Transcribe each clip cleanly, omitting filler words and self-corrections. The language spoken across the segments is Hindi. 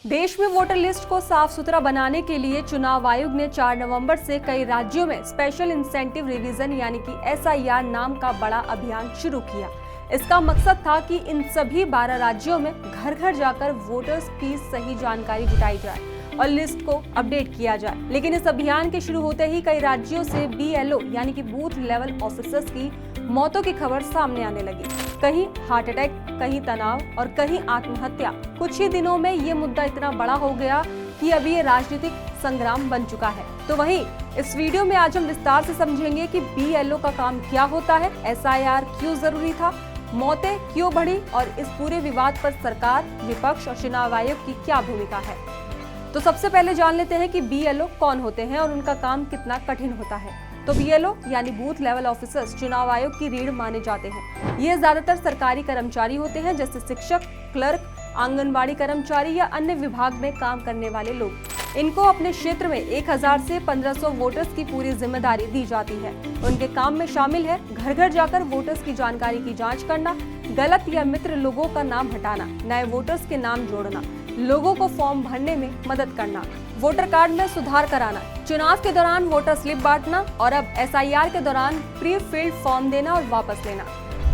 देश में वोटर लिस्ट को साफ सुथरा बनाने के लिए चुनाव आयोग ने 4 नवंबर से कई राज्यों में स्पेशल इंसेंटिव रिवीजन यानी कि SIR नाम का बड़ा अभियान शुरू किया। इसका मकसद था कि इन सभी 12 राज्यों में घर घर जाकर वोटर्स की सही जानकारी जुटाई जाए और लिस्ट को अपडेट किया जाए। लेकिन इस अभियान के शुरू होते ही कई राज्यों से BLO यानी कि बूथ लेवल ऑफिसर्स की मौतों की खबर सामने आने लगी। कहीं हार्ट अटैक, कहीं तनाव और कहीं आत्महत्या। कुछ ही दिनों में ये मुद्दा इतना बड़ा हो गया कि अभी ये राजनीतिक संग्राम बन चुका है। तो वहीं इस वीडियो में आज हम विस्तार से समझेंगे कि BLO का काम क्या होता है, SIR क्यों जरूरी था, मौतें क्यों बढ़ी और इस पूरे विवाद पर सरकार, विपक्ष और चुनाव आयोग की क्या भूमिका है। तो सबसे पहले जान लेते हैं कि BLO कौन होते हैं और उनका काम कितना कठिन होता है। तो BLO यानी बूथ लेवल ऑफिसर्स चुनाव आयोग की रीढ़ माने जाते हैं। ये ज्यादातर सरकारी कर्मचारी होते हैं, जैसे शिक्षक, क्लर्क, आंगनबाड़ी कर्मचारी या अन्य विभाग में काम करने वाले लोग। इनको अपने क्षेत्र में 1000 से 1500 वोटर्स की पूरी जिम्मेदारी दी जाती है। उनके काम में शामिल है घर घर जाकर वोटर्स की जानकारी की जांच करना, गलत या मित्र लोगों का नाम हटाना, नए वोटर्स के नाम जोड़ना, लोगों को फॉर्म भरने में मदद करना, वोटर कार्ड में सुधार कराना, चुनाव के दौरान वोटर स्लिप बांटना और अब SIR के दौरान प्री फिल्ड फॉर्म देना और वापस लेना।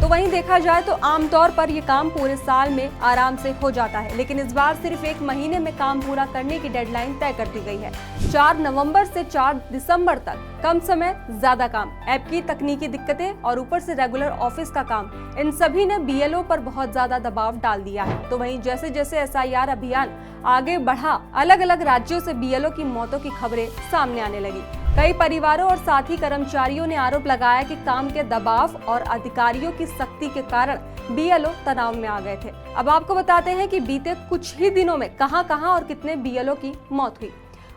तो वहीं देखा जाए तो आमतौर पर ये काम पूरे साल में आराम से हो जाता है, लेकिन इस बार सिर्फ 1 महीने में काम पूरा करने की डेडलाइन तय कर दी गई है। 4 नवंबर से 4 दिसंबर तक, कम समय ज्यादा काम, ऐप की तकनीकी दिक्कतें और ऊपर से रेगुलर ऑफिस का काम, इन सभी ने BLO पर बहुत ज्यादा दबाव डाल दिया है। तो वहीं जैसे जैसे SIR अभियान आगे बढ़ा, अलग अलग राज्यों से BLO की मौतों की खबरें सामने आने लगी। कई परिवारों और साथी कर्मचारियों ने आरोप लगाया कि काम के दबाव और अधिकारियों की सख्ती के कारण BLO तनाव में आ गए थे। अब आपको बताते हैं कि बीते कुछ ही दिनों में कहां और कितने BLO की मौत हुई।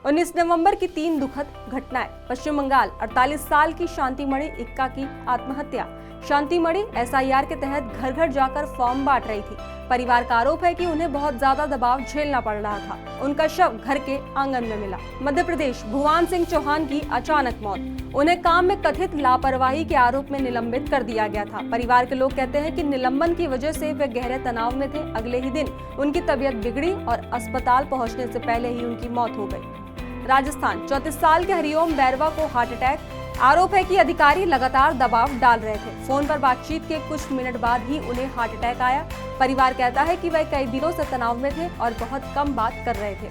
19 नवंबर की 3 दुखद घटनाएं। पश्चिम बंगाल, 48 साल की शांतिमणि इक्का की आत्महत्या। शांतिमणि SIR के तहत घर घर जाकर फॉर्म बांट रही थी। परिवार का आरोप है कि उन्हें बहुत ज्यादा दबाव झेलना पड़ रहा था। उनका शव घर के आंगन में मिला। मध्य प्रदेश, भुवन सिंह चौहान की अचानक मौत। उन्हें काम में कथित लापरवाही के आरोप में निलंबित कर दिया गया था। परिवार के लोग कहते हैं कि निलंबन की वजह से वे गहरे तनाव में थे। अगले ही दिन उनकी तबीयत बिगड़ी और अस्पताल पहुंचने से पहले ही उनकी मौत हो गई। राजस्थान, 34 साल के हरिओम बैरवा को हार्ट अटैक। आरोप है कि अधिकारी लगातार दबाव डाल रहे थे। फोन पर बातचीत के कुछ मिनट बाद ही उन्हें हार्ट अटैक आया। परिवार कहता है कि वह कई दिनों से तनाव में थे और बहुत कम बात कर रहे थे।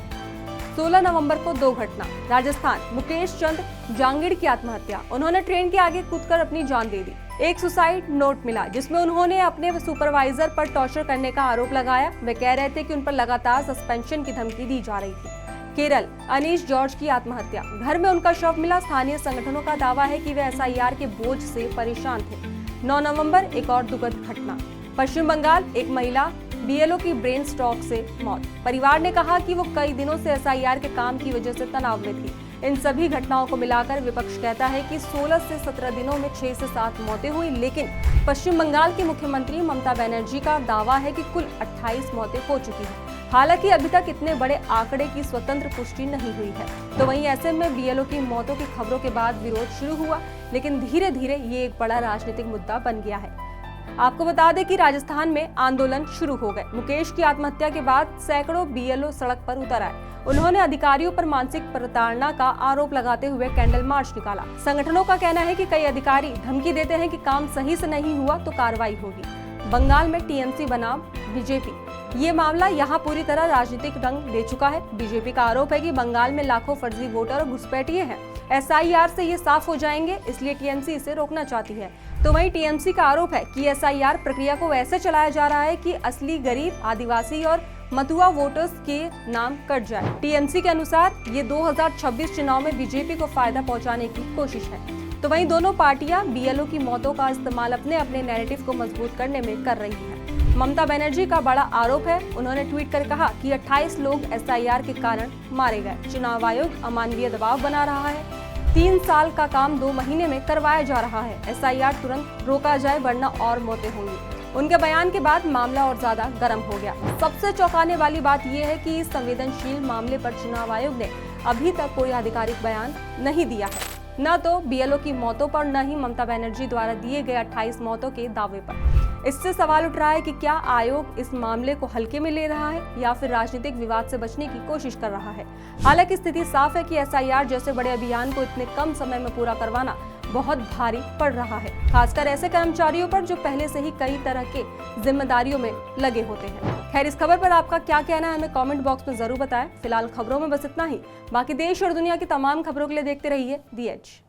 16 नवंबर को 2 घटना। राजस्थान, मुकेश चंद जांगिड़ की आत्महत्या। उन्होंने ट्रेन के आगे कूदकर अपनी जान दे दी। एक सुसाइड नोट मिला जिसमें उन्होंने अपने सुपरवाइजर पर टॉर्चर करने का आरोप लगाया। वे कह रहे थे कि उन पर लगातार सस्पेंशन की धमकी दी जा रही थी। केरल, अनीश जॉर्ज की आत्महत्या। घर में उनका शव मिला। स्थानीय संगठनों का दावा है कि वे SIR के बोझ से परेशान थे। 9 नवंबर, एक और दुखद घटना। पश्चिम बंगाल, एक महिला BLO की ब्रेन स्ट्रोक से मौत। परिवार ने कहा कि वो कई दिनों से SIR के काम की वजह से तनाव में थी। इन सभी घटनाओं को मिलाकर विपक्ष कहता है कि 16 से 17 दिनों में 6 से 7 मौतें हुई, लेकिन पश्चिम बंगाल की मुख्यमंत्री ममता बनर्जी का दावा है कि कुल 28 मौतें हो चुकी हैं। हालांकि अभी तक इतने बड़े आंकड़े की स्वतंत्र पुष्टि नहीं हुई है। तो वहीं ऐसे में BLO की मौतों की खबरों के बाद विरोध शुरू हुआ, लेकिन धीरे धीरे ये एक बड़ा राजनीतिक मुद्दा बन गया है। आपको बता दें कि राजस्थान में आंदोलन शुरू हो गए। मुकेश की आत्महत्या के बाद सैकड़ों BLO सड़क पर उतर आए। उन्होंने अधिकारियों पर मानसिक प्रताड़ना का आरोप लगाते हुए कैंडल मार्च निकाला। संगठनों का कहना है कि कई अधिकारी धमकी देते हैं कि काम सही से नहीं हुआ तो कार्रवाई होगी। बंगाल में TMC बनाम BJP। ये मामला यहाँ पूरी तरह राजनीतिक रंग ले चुका है। BJP का आरोप है कि बंगाल में लाखों फर्जी वोटर और घुसपैठिए हैं। SIR से ये साफ हो जाएंगे, इसलिए TMC इसे रोकना चाहती है। तो वहीं TMC का आरोप है कि SIR प्रक्रिया को ऐसे चलाया जा रहा है कि असली गरीब, आदिवासी और मतुआ वोटर्स के नाम कट जाए। TMC के अनुसार ये 2026 चुनाव में BJP को फायदा पहुंचाने की कोशिश है। तो वहीं दोनों पार्टियां BLO की मौतों का इस्तेमाल अपने नैरेटिव को मजबूत करने में कर रही हैं। ममता बनर्जी का बड़ा आरोप है। उन्होंने ट्वीट कर कहा कि 28 लोग SIR के कारण मारे गए। चुनाव आयोग अमानवीय दबाव बना रहा है। 3 साल का काम 2 महीने में करवाया जा रहा है। SIR तुरंत रोका जाए वरना और मौतें होंगी। उनके बयान के बाद मामला और ज्यादा गर्म हो गया। सबसे चौंकाने वाली बात यह है कि इस संवेदनशील मामले पर चुनाव आयोग ने अभी तक कोई आधिकारिक बयान नहीं दिया है, न तो BLO की मौतों पर, न ही ममता बनर्जी द्वारा दिए गए 28 मौतों के दावे पर। इससे सवाल उठ रहा है कि क्या आयोग इस मामले को हल्के में ले रहा है या फिर राजनीतिक विवाद से बचने की कोशिश कर रहा है। हालांकि स्थिति साफ है कि एसआईआर जैसे बड़े अभियान को इतने कम समय में पूरा करवाना बहुत भारी पड़ रहा है, खासकर ऐसे कर्मचारियों पर जो पहले से ही कई तरह के जिम्मेदारियों में लगे होते हैं। खैर, इस खबर पर आपका क्या कहना है हमें कमेंट बॉक्स में जरूर बताएं। फिलहाल खबरों में बस इतना ही। बाकी देश और दुनिया की तमाम खबरों के लिए देखते रहिए दी एज।